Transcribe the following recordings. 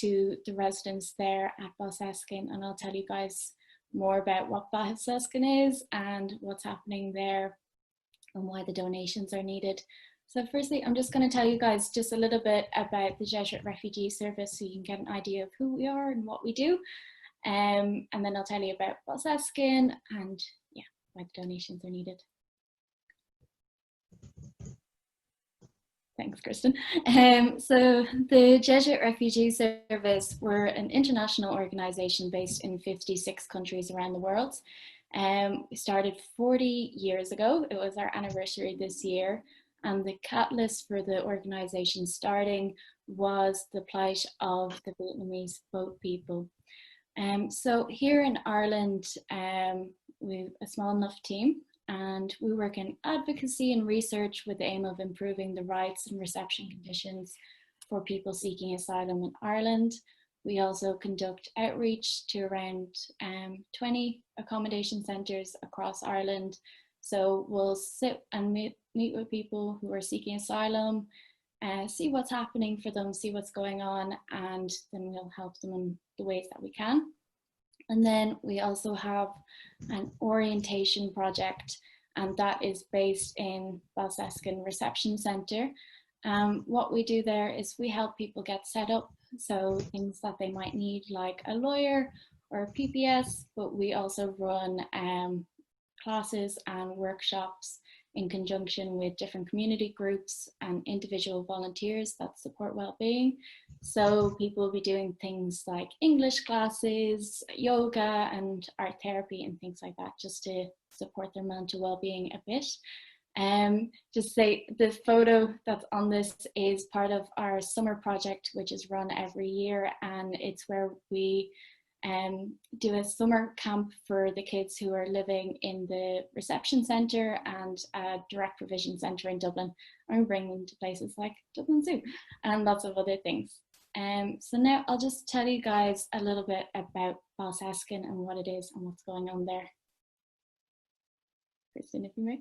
to the residents there at Balseskin, and I'll tell you guys more about what Balsaskin is and what's happening there and why the donations are needed. So firstly, I'm just going to tell you guys just a little bit about the Jesuit Refugee Service so you can get an idea of who we are and what we do. And then I'll tell you about Balsaskin and yeah, why the donations are needed. Thanks, Kristen. So the Jesuit Refugee Service, we're an international organisation based in 56 countries around the world. We started 40 years ago. It was our anniversary this year. And the catalyst for the organisation starting was the plight of the Vietnamese boat people. So here in Ireland, we've a small enough team, and we work in advocacy and research with the aim of improving the rights and reception conditions for people seeking asylum in Ireland. We also conduct outreach to around 20 accommodation centres across Ireland. So we'll sit and meet with people who are seeking asylum, see what's happening for them, see what's going on, and then we'll help them in the ways that we can. And then we also have an orientation project, and that is based in Balsaskin Reception Centre. What we do there is we help people get set up, so things that they might need like a lawyer or a PPS, but we also run classes and workshops in conjunction with different community groups and individual volunteers that support well-being. So people will be doing things like English classes, yoga and art therapy and things like that, just to support their mental well-being a bit. Just say the photo that's on this is part of our summer project, which is run every year, and it's where we do a summer camp for the kids who are living in the reception centre and a direct provision centre in Dublin. I'm bringing them to places like Dublin Zoo and lots of other things. So now I'll just tell you guys a little bit about Balsaskin and what it is and what's going on there. Kristen, if you may.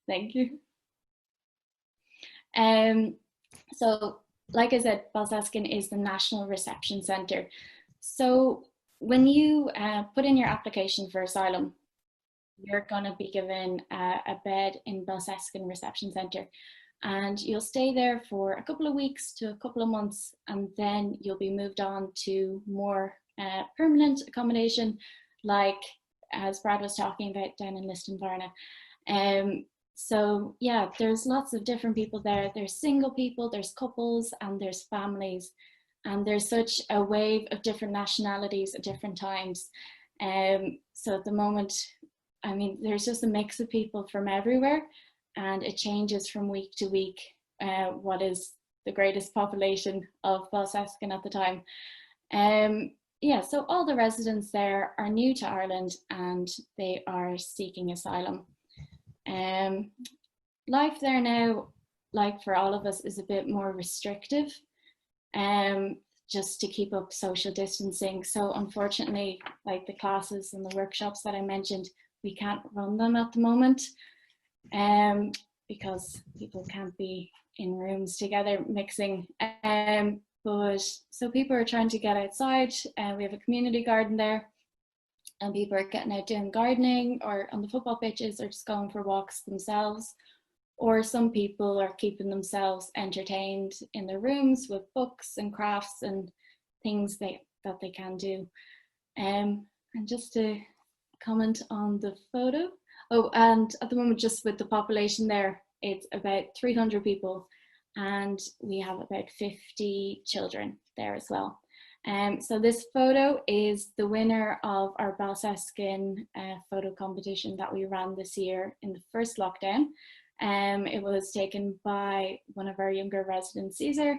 Thank you. So like I said, Balsaskin is the National Reception Centre. So when you put in your application for asylum, you're going to be given a bed in Balsaskin Reception Centre, and you'll stay there for a couple of weeks to a couple of months, and then you'll be moved on to more permanent accommodation, like as Brad was talking about down in Liston Varna. So yeah, there's lots of different people there. There's single people, there's couples, and there's families. And there's such a wave of different nationalities at different times. So at the moment, I mean, there's just a mix of people from everywhere, and it changes from week to week what is the greatest population of Balsaskin at the time. Yeah, so all the residents there are new to Ireland and they are seeking asylum. Life there now, like for all of us, is a bit more restrictive. Just to keep up social distancing. So unfortunately, like the classes and the workshops that I mentioned, we can't run them at the moment because people can't be in rooms together mixing. But so people are trying to get outside, and we have a community garden there, and people are getting out doing gardening or on the football pitches or just going for walks themselves. Or some people are keeping themselves entertained in their rooms with books and crafts and things that they can do. And just to comment on the photo. Oh, and at the moment, just with the population there, it's about 300 people, and we have about 50 children there as well. So this photo is the winner of our Balsaskin photo competition that we ran this year in the first lockdown. It was taken by one of our younger residents, Caesar,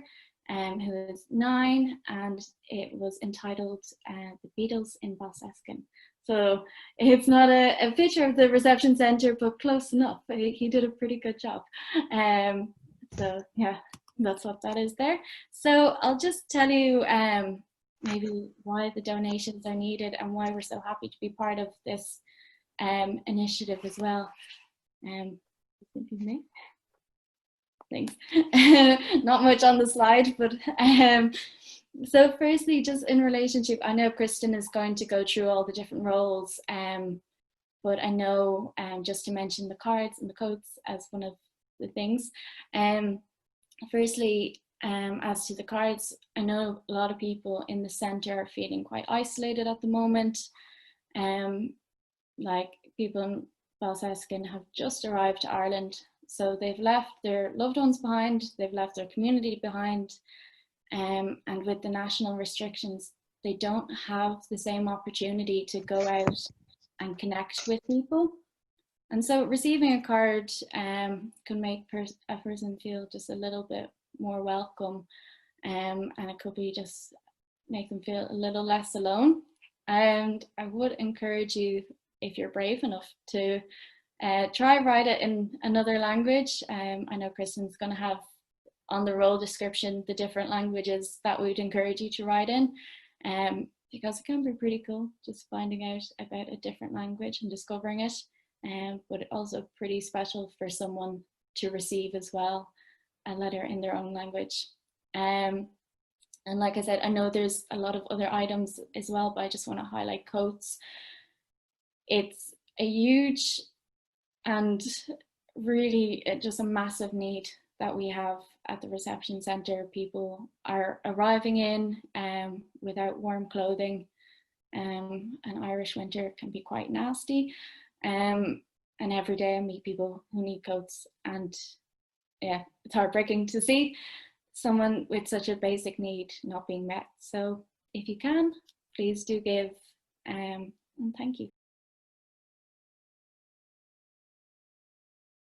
who is 9, and it was entitled The Beatles in Balsaskin. So it's not a picture of the reception centre, but close enough. He did a pretty good job. So yeah, that's what that is there. So I'll just tell you maybe why the donations are needed and why we're so happy to be part of this initiative as well. Thanks. Not much on the slide, but So firstly, just in relationship, I know Kristen is going to go through all the different roles, but I know just to mention the cards and the coats as one of the things. Um, Firstly, as to the cards, I know a lot of people in the centre are feeling quite isolated at the moment. Like people in Balsaskin have just arrived to Ireland, so they've left their loved ones behind, they've left their community behind, and with the national restrictions, they don't have the same opportunity to go out and connect with people. And so receiving a card can make a person feel just a little bit more welcome, and it could be just make them feel a little less alone. And I would encourage you, if you're brave enough, to try write it in another language. I know Kristen's going to have on the role description the different languages that we'd encourage you to write in, because it can be pretty cool just finding out about a different language and discovering it, but also pretty special for someone to receive as well, a letter in their own language. And like I said, I know there's a lot of other items as well, but I just want to highlight coats. It's a huge and really just a massive need that we have at the reception centre. People are arriving in without warm clothing. An Irish winter can be quite nasty. And every day I meet people who need coats, and yeah, it's heartbreaking to see someone with such a basic need not being met. So if you can, please do give, and thank you.